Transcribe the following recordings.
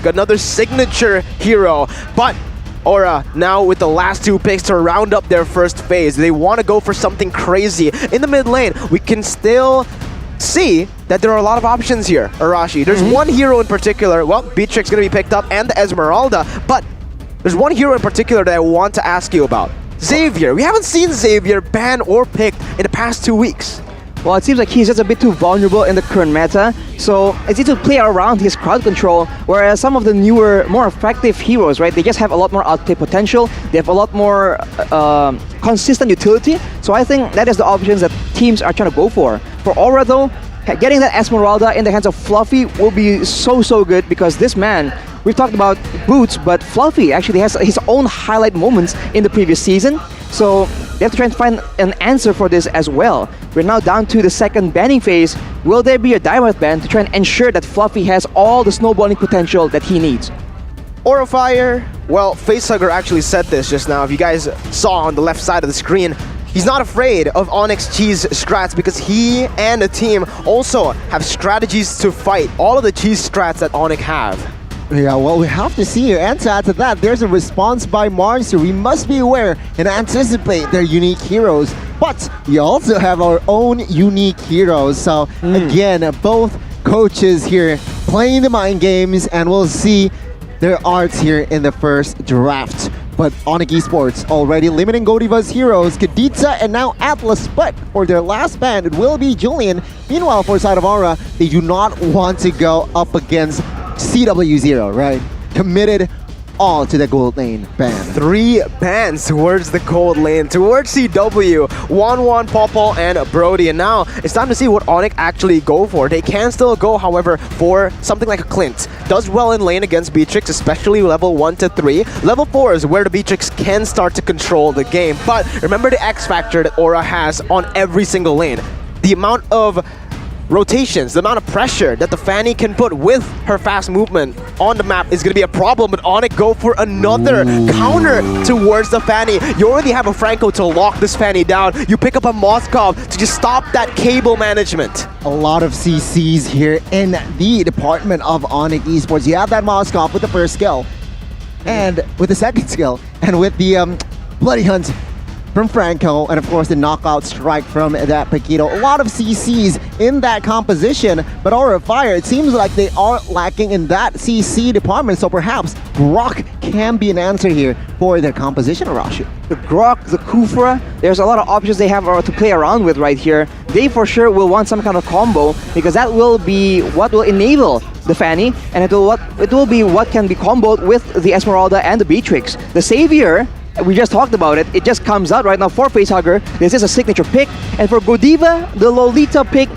another signature hero. But Aura now with the last 2 picks to round up their first phase. They want to go for something crazy. In the mid lane, we can still see that there are a lot of options here, Arashi. There's one hero in particular. Well, Beatrix going to be picked up and the Esmeralda. But there's one hero in particular that I want to ask you about. Xavier. We haven't seen Xavier banned or picked in the past 2 weeks. Well, it seems like he's just a bit too vulnerable in the current meta, so it's easy to play around his crowd control, whereas some of the newer, more effective heroes, right, they just have a lot more outplay potential, they have a lot more consistent utility, so I think that is the options that teams are trying to go for. For Aura though, getting that Esmeralda in the hands of Fluffy will be so good, because this man, we've talked about Boots, but Fluffy actually has his own highlight moments in the previous season. So they have to try and find an answer for this as well. We're now down to the second banning phase. Will there be a dive ban to try and ensure that Fluffy has all the snowballing potential that he needs? Aura Fire, well, Facehugger actually said this just now. If you guys saw on the left side of the screen, he's not afraid of Onyx Cheese strats because he and the team also have strategies to fight all of the cheese strats that Onyx have. Yeah, well, we have to see here. And to add to that, there's a response by Monster. We must be aware and anticipate their unique heroes. But we also have our own unique heroes. So again, both coaches here playing the mind games, and we'll see their arts here in the first draft. But ONIC Esports already limiting Godiva's heroes, Kadita and now Atlas, but for their last ban, it will be Julian. Meanwhile, for side of Aura, they do not want to go up against CW0, right? Committed all to the gold lane ban. 3 bans towards the gold lane, towards CW. Wan, Popol, and Brody. And now it's time to see what Onyx actually go for. They can still go, however, for something like a Clint. Does well in lane against Beatrix, especially level 1 to 3. Level 4 is where the Beatrix can start to control the game. But remember the X factor that Aura has on every single lane. The amount of rotations, the amount of pressure that the Fanny can put with her fast movement on the map is going to be a problem, but Onyx go for another counter towards the Fanny. You already have a Franco to lock this Fanny down. You pick up a Moskov to just stop that cable management. A lot of CCs here in the department of ONIC Esports. You have that Moskov with the first skill, and with the second skill, and with the Bloody Hunt from Franco, and of course the knockout strike from that Paquito. A lot of CCs in that composition, but Aura Fire, it seems like they are lacking in that CC department, so perhaps Grok can be an answer here for their composition, Arashi. The Grok, the Kufra, there's a lot of options they have to play around with right here. They for sure will want some kind of combo, because that will be what will enable the Fanny, and it will be what can be comboed with the Esmeralda and the Beatrix. The Savior, we just talked about it. It just comes out right now for Facehugger. This is a signature pick. And for Godiva, the Lolita pick,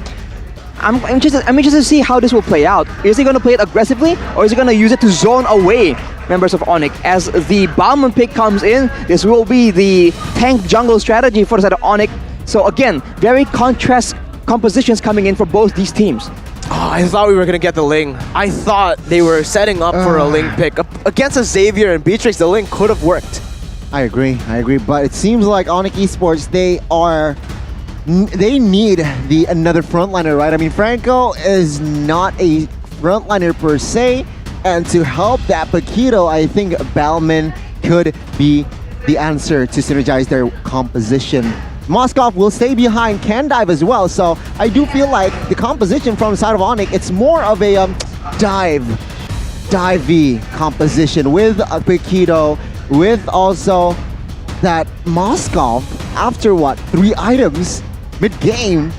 I'm interested to see how this will play out. Is he going to play it aggressively, or is he going to use it to zone away members of ONIC? As the Bauman pick comes in, this will be the tank jungle strategy for the side of ONIC. So again, very contrast compositions coming in for both these teams. Oh, I thought we were going to get the Ling. I thought they were setting up for a Ling pick. Against a Xavier and Beatrix, the Ling could have worked. I agree, but it seems like ONIC Esports, they need another frontliner, right? I mean, Franco is not a frontliner per se, and to help that Paquito, I think Balman could be the answer to synergize their composition. Moskov will stay behind, can dive as well, so I do feel like the composition from the side of ONIC, it's more of a dive-y composition with a Paquito, with also that Moskov, after what, 3 items mid-game,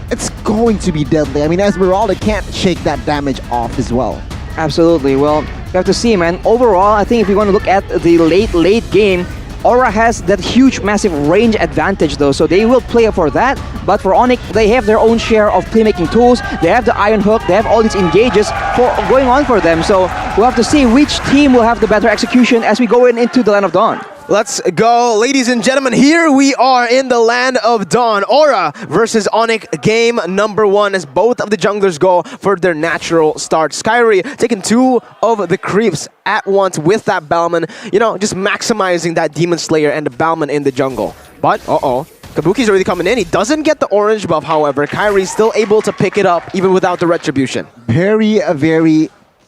it's going to be deadly. I mean, Esmeralda can't shake that damage off as well. Absolutely. Well, you have to see, man. Overall, I think if you want to look at the late game, Aura has that huge, massive range advantage though, so they will play for that. But for ONIC, they have their own share of playmaking tools. They have the Iron Hook, they have all these engages going on for them. So we'll have to see which team will have the better execution as we go into the Land of Dawn. Let's go, ladies and gentlemen. Here we are in the Land of Dawn. Aura versus ONIC, game number 1, as both of the junglers go for their natural start. Kairi taking 2 of the creeps at once with that Balman, you know, just maximizing that Demon Slayer and the Balman in the jungle. But, Kabuki's already coming in. He doesn't get the orange buff, however. Kairi's still able to pick it up even without the retribution. Very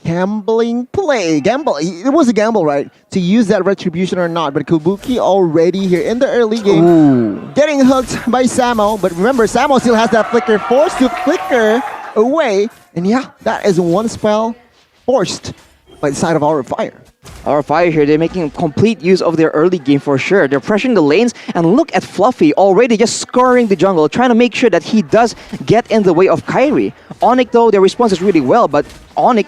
gambling play. It was a gamble, right? To use that retribution or not. But Kabuki already here in the early game, getting hooked by Samo. But remember, Samo still has that flicker, forced to flicker away. And yeah, that is one spell forced by the side of our fire. Our fire here, they're making complete use of their early game for sure. They're pressuring the lanes, and look at Fluffy already just scouring the jungle, trying to make sure that he does get in the way of Kairi. ONIC though, their response is really well, but ONIC,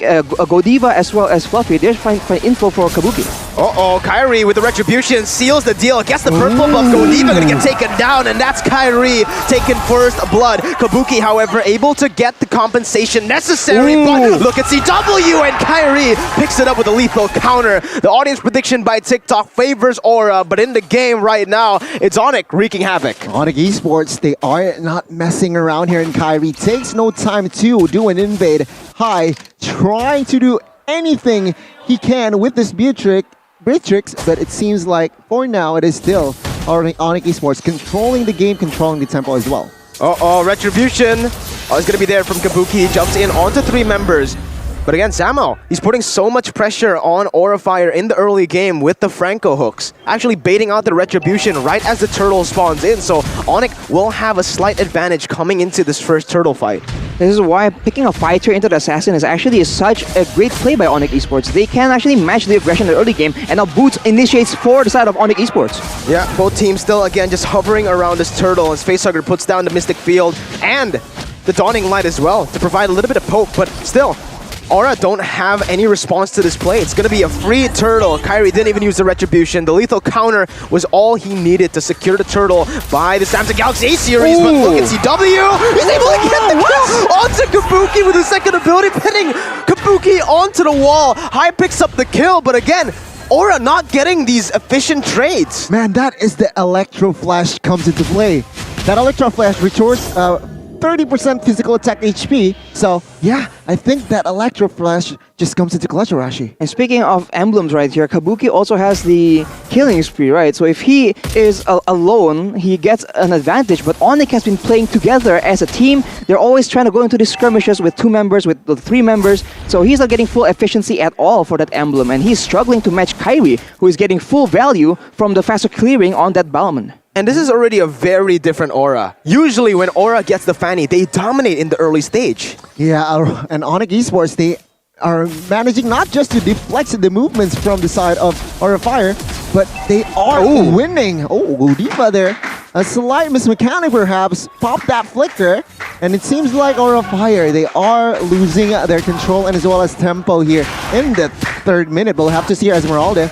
Godiva as well as Fluffy, they're fine info for Kabuki. Uh-oh, Kairi with the retribution seals the deal, gets the purple buff. Godiva gonna get taken down, and that's Kairi taking first blood. Kabuki, however, able to get the compensation necessary, but look at CW, and Kairi picks it up with a lethal counter. The audience prediction by TikTok favors Aura, but in the game right now, it's ONIC wreaking havoc. ONIC Esports, they are not messing around here, and Kairi takes no time to do an invade high, trying to do anything he can with this Beatrix, but it seems like for now it is still ONIC Esports controlling the game, controlling the tempo as well. Uh-oh, retribution is going to be there from Kabuki. He jumps in onto 3 members. But again, Samo, he's putting so much pressure on Aura Fire in the early game with the Franco hooks, actually baiting out the retribution right as the turtle spawns in. So ONIC will have a slight advantage coming into this first turtle fight. This is why picking a fighter into the assassin is actually such a great play by ONIC Esports. They can actually match the aggression in the early game, and now Boots initiates for the side of ONIC Esports. Yeah, both teams still again just hovering around this turtle as Facehugger puts down the Mystic Field and the Dawning Light as well to provide a little bit of poke, but still, Aura don't have any response to this play. It's going to be a free turtle. Kairi didn't even use the retribution. The lethal counter was all he needed to secure the turtle by the Samsung Galaxy A-Series. But look at CW. He's able to get the kill onto Kabuki with his second ability, pinning Kabuki onto the wall. High picks up the kill, but again, Aura not getting these efficient trades. Man, that is the Electro Flash comes into play. That Electro Flash restores 30% physical attack HP. So yeah, I think that Electro Flash just comes into clutch, Arashi. And speaking of emblems right here, Kabuki also has the killing spree, right? So if he is alone, he gets an advantage. But ONIC has been playing together as a team. They're always trying to go into these skirmishes with 2 members, with the 3 members. So he's not getting full efficiency at all for that emblem. And he's struggling to match Kairi, who is getting full value from the faster clearing on that Balmond. And this is already a very different Aura. Usually when Aura gets the Fanny, they dominate in the early stage. Yeah, and ONIC Esports, they are managing not just to deflect the movements from the side of Aura Fire, but they are winning. Oh, Godiva there. A slight mismechanic perhaps, pop that flicker, and it seems like Aura Fire, they are losing their control and as well as tempo here in the 3rd minute. We'll have to see Esmeralda.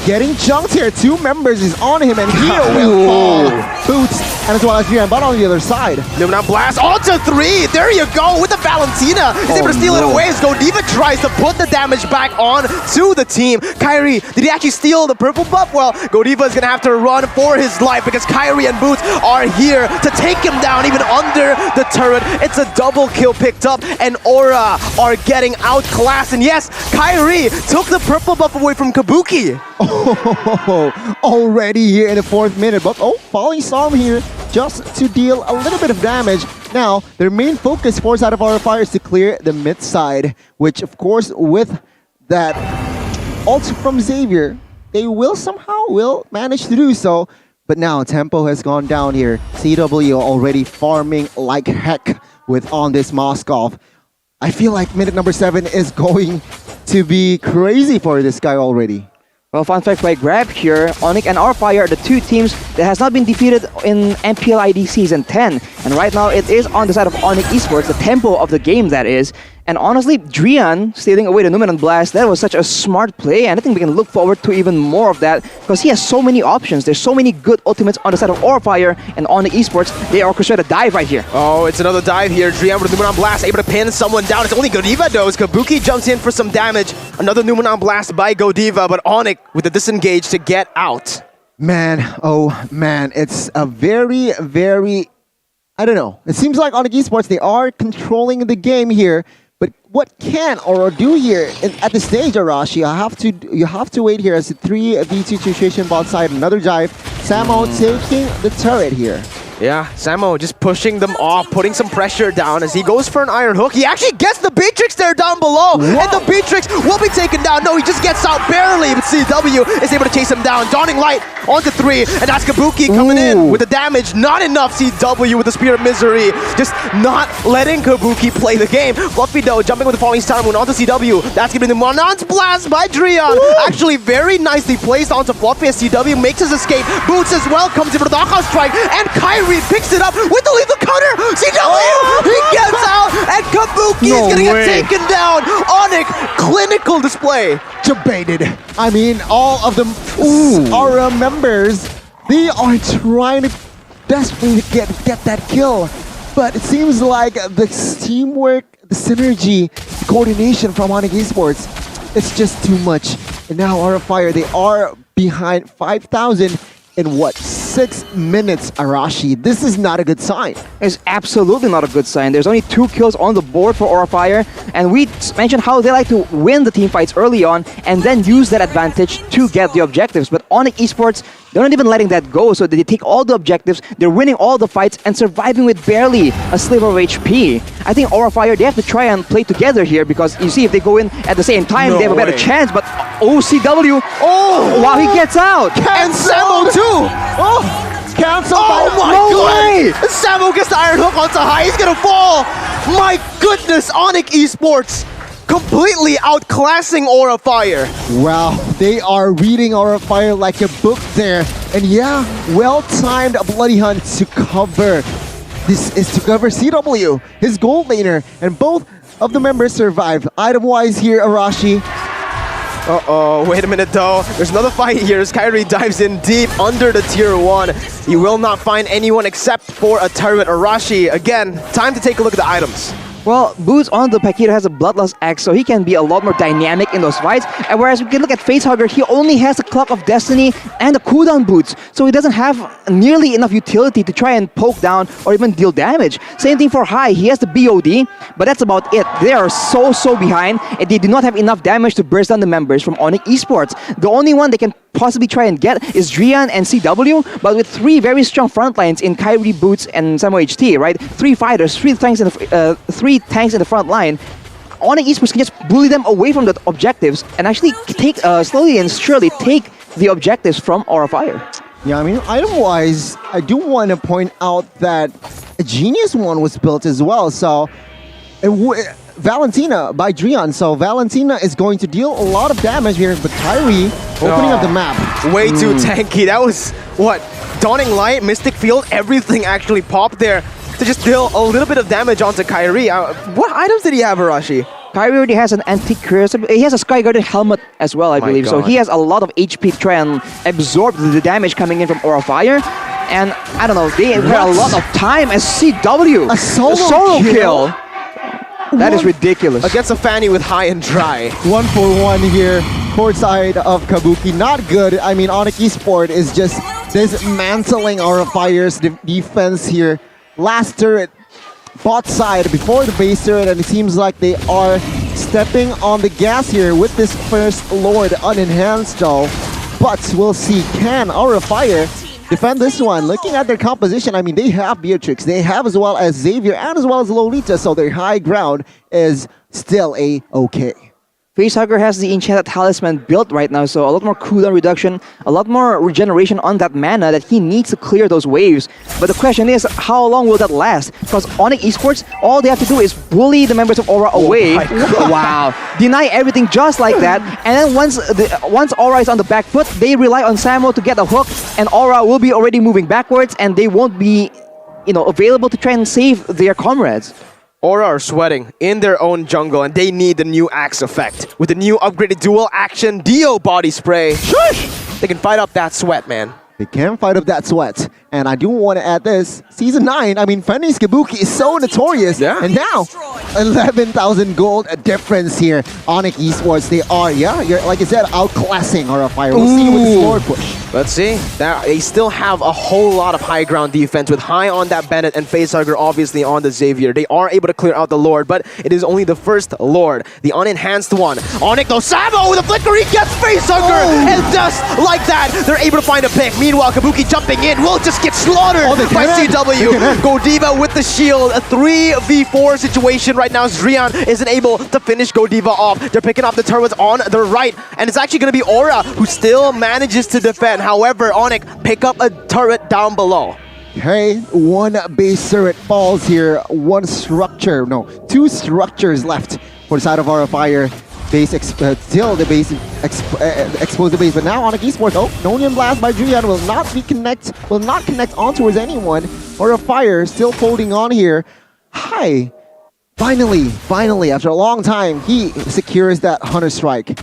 Getting chunked here. 2 members is on him, and he will fall. Boots, and as well as Drian, but on the other side. Luminant Blast onto 3. There you go with the Valentina. He's able to steal it away as Godiva tries to put the damage back on to the team. Kairi, did he actually steal the purple buff? Well, Godiva is going to have to run for his life because Kairi and Boots are here to take him down even under the turret. It's a double kill picked up, and Aura are getting outclassed. And yes, Kairi took the purple buff away from Kabuki. Oh, already here in the 4th minute, but Falling Storm here just to deal a little bit of damage. Now, their main focus for side of Aura Fire is to clear the mid side, which of course with that ult from Xavier, they will manage to do so. But now tempo has gone down here. CW already farming like heck with on this Moskov. I feel like minute number 7 is going to be crazy for this guy already. Well, fun fact by Grab here, ONIC and Aura Fire are the 2 teams that has not been defeated in MPLID Season 10. And right now it is on the side of ONIC Esports, the tempo of the game that is. And honestly, Drian stealing away the Numenon Blast, that was such a smart play, and I think we can look forward to even more of that because he has so many options. There's so many good ultimates on the side of Aura Fire and ONIC Esports. They orchestrate a dive right here. Oh, it's another dive here. Drian with the Numenon Blast, able to pin someone down. It's only Godiva though, as Kabuki jumps in for some damage. Another Numenon Blast by Godiva, but ONIC with the disengage to get out. Man, oh man, it's a very, very, I don't know. It seems like ONIC Esports, they are controlling the game here. But what can Aura do here at the stage, Arashi? You have to wait here as a 3v2 situation bot side, another dive. Samo taking the turret here. Yeah, Samo just pushing them off, putting some pressure down as he goes for an iron hook. He actually gets the Beatrix there down below, and the Beatrix will be taken down. No, he just gets out barely, but CW is able to chase him down. Dawning Light onto 3, and that's Kabuki coming in with the damage. Not enough. CW with the Spear of Misery, just not letting Kabuki play the game. Fluffy though jumping with the Falling Star Moon onto CW. That's gonna be the Monon's Blast by Drian. Actually very nicely placed onto Fluffy as CW makes his escape. Boots as well comes in for the knockout strike, and Kairi picks it up with the lethal counter. CW, he gets out, and Kabuki is gonna get taken down. ONIC, clinical display. Debated. I mean, all of them Aura members, they are trying to desperately get that kill. But it seems like the teamwork, the synergy, the coordination from ONIC Esports, it's just too much. And now Aura Fire, they are behind 5,000 in what, 6 minutes, Arashi. This is not a good sign. It's absolutely not a good sign. There's only 2 kills on the board for Aura Fire, and we mentioned how they like to win the team fights early on and then use that advantage to get the objectives. But ONIC Esports, they're not even letting that go, so they take all the objectives, they're winning all the fights and surviving with barely a sliver of HP. I think Aura Fire, they have to try and play together here, because you see if they go in at the same time, they have a better chance, but OCW, wow, he gets out! And Samo too! Cancel! Oh my god! Samo gets the iron hook onto high, he's gonna fall! My goodness, ONIC Esports completely outclassing Aura Fire. Wow, they are reading Aura Fire like a book there. And yeah, well-timed Bloody Hunt to cover. This is to cover CW, his gold laner, and both of the members survive. Item-wise here, Arashi. Uh-oh, wait a minute though. There's another fight here as Kairi dives in deep under the tier 1. You will not find anyone except for a turret. Arashi, again, time to take a look at the items. Well, Boots on the Paquito has a Bloodlust Axe, so he can be a lot more dynamic in those fights. And whereas we can look at Facehugger, he only has the Clock of Destiny and the cooldown boots, so he doesn't have nearly enough utility to try and poke down or even deal damage. Same thing for High, he has the BOD, but that's about it. They are so behind, and they do not have enough damage to burst down the members from ONIC Esports. The only one they can possibly try and get is Drian and CW, but with 3 very strong front lines in Kairi, Boots, and Samo HT, right? 3 fighters, 3 tanks in the 3 tanks in the front line. ONIC Esports can just bully them away from the objectives and actually take slowly and surely take the objectives from Aura Fire. Yeah, I mean, item-wise, I do want to point out that a Genius one was built as well, so Valentina by Drian, so Valentina is going to deal a lot of damage here, but Kairi opening up the map. Way too tanky. That was, what, Dawning Light, Mystic Field, everything actually popped there to just deal a little bit of damage onto Kairi. What items did he have, Arashi? Kairi already has an Antique Curse. He has a Sky Guardian helmet as well, I believe. So he has a lot of HP to try and absorb the damage coming in from Aura Fire. And I don't know, they had a lot of time as CW. A solo kill. That is ridiculous. Against a Fanny with High and Dry. 1-for-1 here, court side of Kabuki. Not good. I mean, ONIC Esports is just dismantling Aura Fire's defense here. Last turret, bot side before the base turret, and it seems like they are stepping on the gas here with this first Lord unenhanced though. But we'll see, can Aura Fire defend this one? Looking at their composition, I mean, they have Beatrix, they have as well as Xavier, and as well as Lolita, so their high ground is still a-okay. Facehugger has the Enchanted Talisman built right now, so a lot more cooldown reduction, a lot more regeneration on that mana that he needs to clear those waves. But the question is, how long will that last? Because ONIC Esports, all they have to do is bully the members of Aura away. Wow. Deny everything just like that, and then once Aura is on the back foot, they rely on Samo to get a hook, and Aura will be already moving backwards, and they won't be, available to try and save their comrades. Aura are sweating in their own jungle, and they need the new Axe effect. With the new upgraded dual action Dio body spray, shush! They can fight up that sweat, man. They can fight up that sweat. And I do want to add this. Season 9, I mean, Fanny's Kabuki is so notorious. Yeah. And now, 11,000 gold difference here. ONIC Esports, they are, you're, like I said, outclassing Aura Fire. We'll see with the Lord push. Let's see. They still have a whole lot of high ground defense with High on that Bennett and Facehugger obviously on the Xavier. They are able to clear out the Lord, but it is only the first Lord, the unenhanced one. ONIC though, Samo with a flicker, he gets Facehugger! And just like that, they're able to find a pick. Meanwhile, Kabuki jumping in will just just get slaughtered by CW. Godiva with the shield. A 3v4 situation right now. Drian isn't able to finish Godiva off. They're picking up the turrets on the right, and it's actually going to be Aura who still manages to defend. However, ONIC pick up a turret down below. Okay, one base turret falls here. Two structures left for the side of our fire. Base still the base expose the base, but now ONIC Esports. Oh, Nonian Blast by Drian will not connect on towards anyone. Or a fire still holding on here. Hi. Finally, after a long time, he secures that Hunter Strike.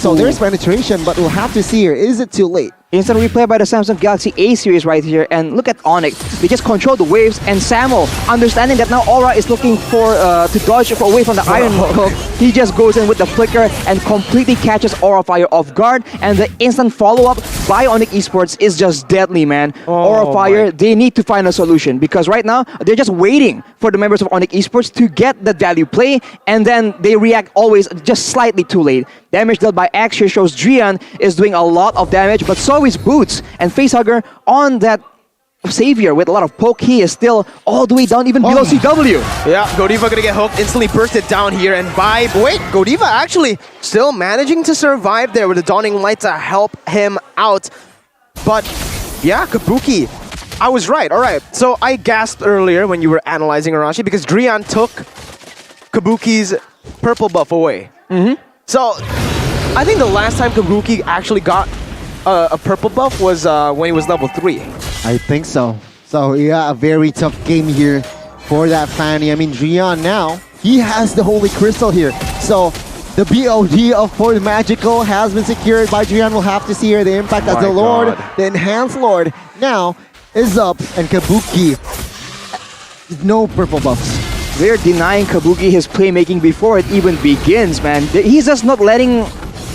So there's penetration, but we'll have to see here. Is it too late? Instant replay by the Samsung Galaxy A series right here, and look at ONIC. They just control the waves, and Samo, understanding that now Aura is looking for to dodge away from the Iron Hook, he just goes in with the flicker and completely catches Aura Fire off guard, and the instant follow-up by ONIC Esports is just deadly, man. Aura Fire, they need to find a solution, because right now, they're just waiting for the members of ONIC Esports to get the value play, and then they react always just slightly too late. Damage dealt by Axe here shows Drian is doing a lot of damage, but so is Boots, and Facehugger on that Savior with a lot of poke. He is still all the way down, even below CW. Yeah, Godiva gonna get hooked, instantly bursted down here, and Godiva actually still managing to survive there with the Dawning Light to help him out. But yeah, Kabuki, I was right. All right, so I gasped earlier when you were analyzing Arashi because Drian took Kabuki's purple buff away. So I think the last time Kabuki actually got a purple buff was when he was level 3. I think so. So yeah, a very tough game here for that Fanny. I mean, Drian now, he has the Holy Crystal here. So the BOD of Fort Magical has been secured by Drian. We'll have to see here the impact as the Lord, the Enhanced Lord, now is up, and Kabuki, no purple buffs. They're denying Kabuki his playmaking before it even begins, man. He's just not letting...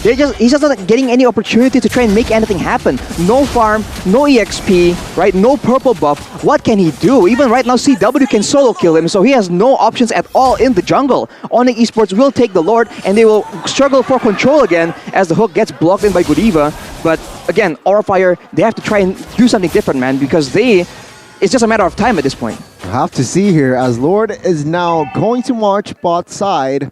He's just not getting any opportunity to try and make anything happen. No farm, no EXP, right? No purple buff. What can he do? Even right now, CW can solo kill him, so he has no options at all in the jungle. ONIC Esports will take the Lord, and they will struggle for control again as the hook gets blocked in by Godiva. But again, Aura Fire, they have to try and do something different, man, because it's just a matter of time at this point. We'll have to see here as Lord is now going to march bot side.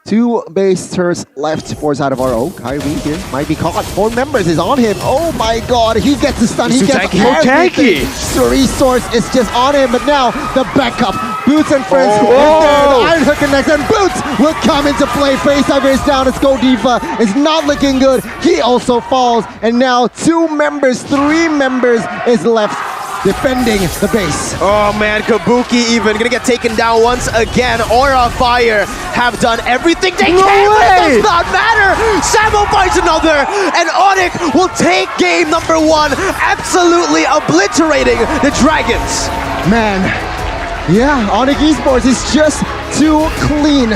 2 base turrets left for side of our own. Kairi here might be caught. 4 members is on him. Oh my god, he gets the stun. He gets everything. The resource is just on him, but now the backup. Boots and friends who is there. The Iron Hook connects, and Boots will come into play. Facehugger is down. It's Godiva. It's not looking good. He also falls, and now 3 members is left defending the base. Oh man, Kabuki even gonna get taken down once again. Aura Fire have done everything they can, but it does not matter. Samo finds another, and ONIC will take game number 1, absolutely obliterating the Dragons. Man, yeah, ONIC Esports is just too clean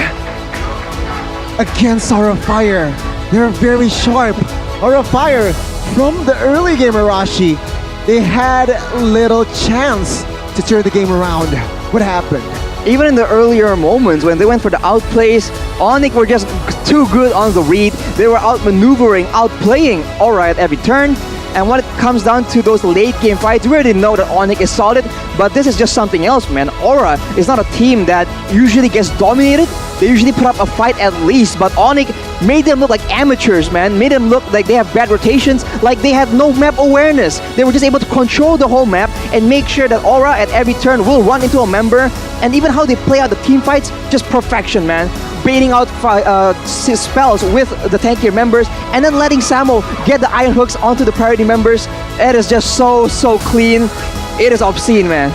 against Aura Fire. They're very sharp. Aura Fire from the early game, Arashi, they had little chance to turn the game around. What happened? Even in the earlier moments when they went for the outplays, ONIC were just too good on the read. They were outmaneuvering, outplaying Aura at every turn. And when it comes down to those late game fights, we already know that ONIC is solid, but this is just something else, man. Aura is not a team that usually gets dominated. They usually put up a fight at least, but ONIC made them look like amateurs, man. Made them look like they have bad rotations, like they had no map awareness. They were just able to control the whole map and make sure that Aura at every turn will run into a member. And even how they play out the team fights, just perfection, man. Baiting out spells with the tankier members, and then letting Samo get the Iron Hooks onto the priority members. It is just so clean. It is obscene, man.